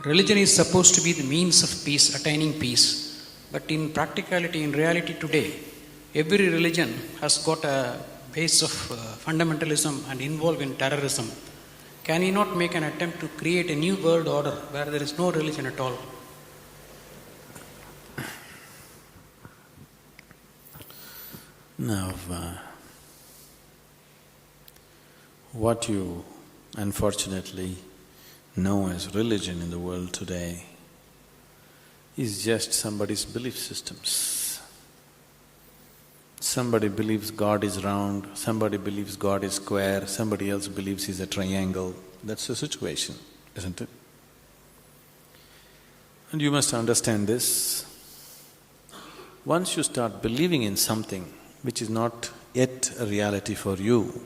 Religion is supposed to be the means of peace, attaining peace. But in practicality, in reality today, every religion has got a base of fundamentalism and involved in terrorism. Can he not make an attempt to create a new world order where there is no religion at all? Now, what you unfortunately know as religion in the world today is just somebody's belief systems. Somebody believes God is round, somebody believes God is square, somebody else believes he's a triangle. That's the situation, isn't it? And you must understand this. Once you start believing in something which is not yet a reality for you,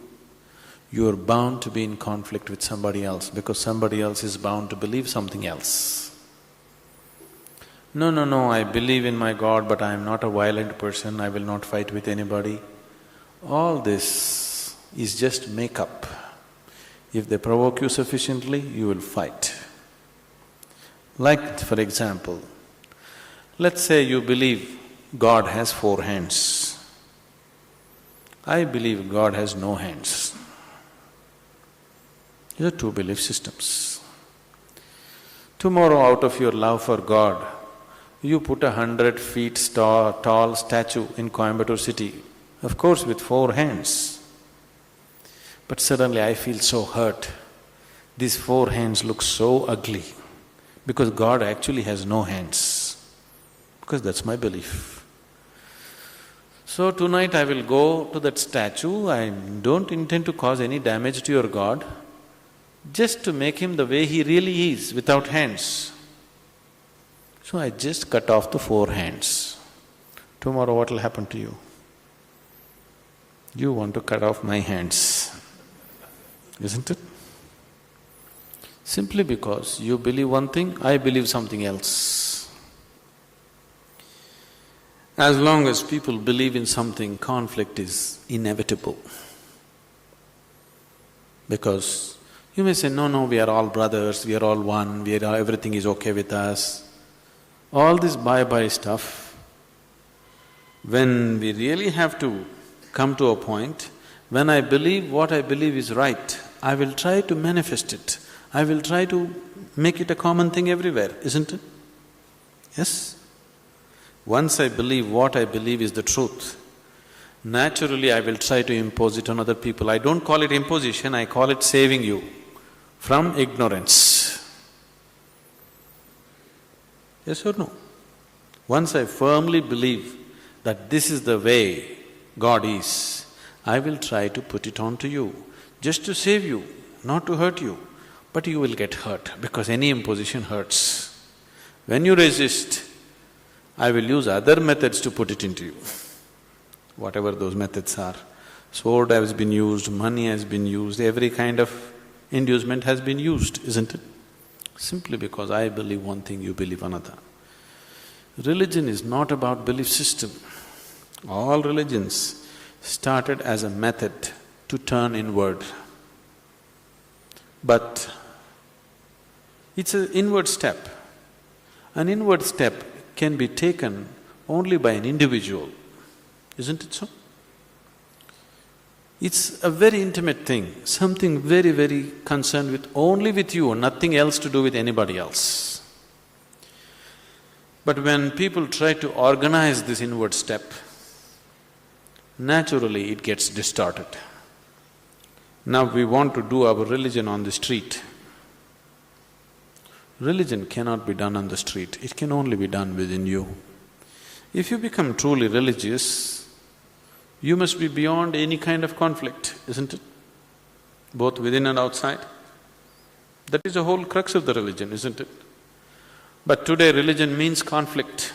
you are bound to be in conflict with somebody else because somebody else is bound to believe something else. No, I believe in my God, but I am not a violent person, I will not fight with anybody. All this is just make-up. If they provoke you sufficiently, you will fight. Like, for example, let's say you believe God has 4 hands. I believe God has no hands. These are 2 belief systems. Tomorrow, out of your love for God, you put 100 feet tall statue in Coimbatore city, of course with 4 hands. But suddenly I feel so hurt. These 4 hands look so ugly because God actually has no hands, because that's my belief. So tonight I will go to that statue, I don't intend to cause any damage to your God, just to make him the way he really is, without hands. So I just cut off the 4 hands. Tomorrow what will happen to you? You want to cut off my hands, isn't it? Simply because you believe one thing, I believe something else. As long as people believe in something, conflict is inevitable. Because you may say, no, we are all brothers, we are all one, everything is okay with us. All this bye-bye stuff, when we really have to come to a point, when I believe what I believe is right, I will try to manifest it. I will try to make it a common thing everywhere, isn't it? Yes? Once I believe what I believe is the truth, naturally I will try to impose it on other people. I don't call it imposition, I call it saving you from ignorance. Yes or no? Once I firmly believe that this is the way God is, I will try to put it on to you, just to save you, not to hurt you. But you will get hurt because any imposition hurts. When you resist, I will use other methods to put it into you, whatever those methods are. Sword has been used, money has been used, every kind of inducement has been used, isn't it? Simply because I believe one thing, you believe another. Religion is not about belief system. All religions started as a method to turn inward. But it's an inward step. An inward step can be taken only by an individual, isn't it so? It's a very intimate thing, something very, very concerned with only with you, nothing else to do with anybody else. But when people try to organize this inward step, naturally it gets distorted. Now we want to do our religion on the street. Religion cannot be done on the street, it can only be done within you. If you become truly religious, you must be beyond any kind of conflict, isn't it? Both within and outside. That is the whole crux of the religion, isn't it? But today religion means conflict.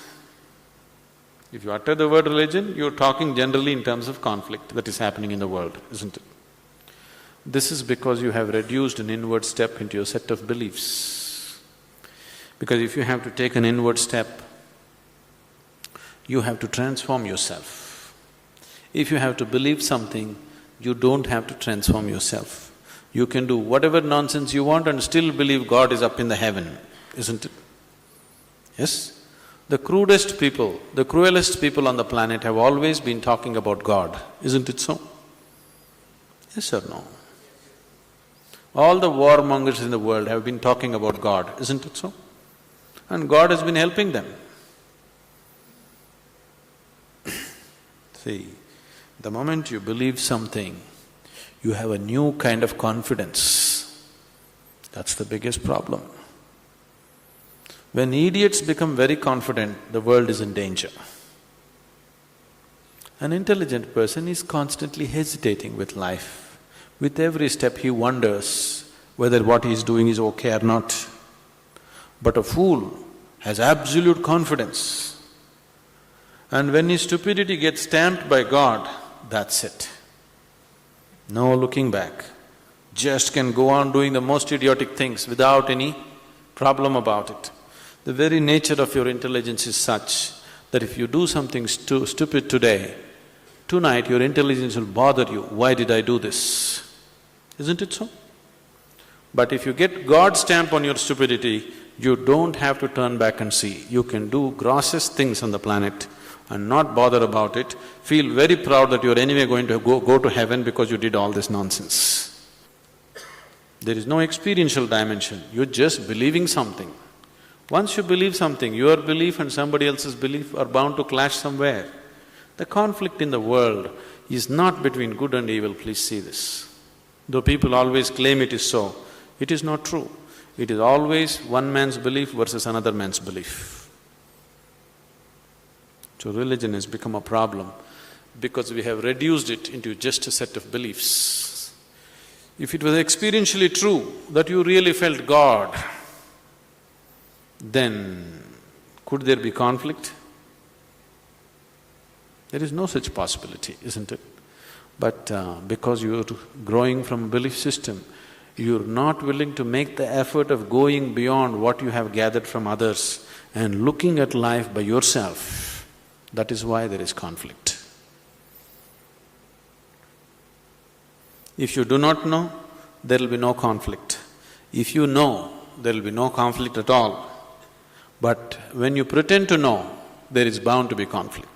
If you utter the word religion, you're talking generally in terms of conflict that is happening in the world, isn't it? This is because you have reduced an inward step into your set of beliefs. Because if you have to take an inward step, you have to transform yourself. If you have to believe something, you don't have to transform yourself. You can do whatever nonsense you want and still believe God is up in the heaven. isn't it? Yes? The crudest people, the cruelest people on the planet have always been talking about God, isn't it so? Yes or no? All the warmongers in the world have been talking about God, isn't it so? And God has been helping them. See, the moment you believe something, you have a new kind of confidence. That's the biggest problem. When idiots become very confident, the world is in danger. An intelligent person is constantly hesitating with life. With every step he wonders whether what he is doing is okay or not. But a fool has absolute confidence. And when his stupidity gets stamped by God, that's it. No looking back. Just can go on doing the most idiotic things without any problem about it. The very nature of your intelligence is such that if you do something stupid today, tonight your intelligence will bother you, why did I do this? Isn't it so? But if you get God's stamp on your stupidity, you don't have to turn back and see. You can do grossest things on the planet and not bother about it, feel very proud that you're anyway going to go to heaven because you did all this nonsense. There is no experiential dimension, you're just believing something. Once you believe something, your belief and somebody else's belief are bound to clash somewhere. The conflict in the world is not between good and evil, please see this. Though people always claim it is so, it is not true. It is always one man's belief versus another man's belief. So religion has become a problem because we have reduced it into just a set of beliefs. If it was experientially true that you really felt God, then could there be conflict? There is no such possibility, isn't it? But because you're growing from a belief system, you're not willing to make the effort of going beyond what you have gathered from others and looking at life by yourself. That is why there is conflict. If you do not know, there will be no conflict. If you know, there will be no conflict at all. But when you pretend to know, there is bound to be conflict.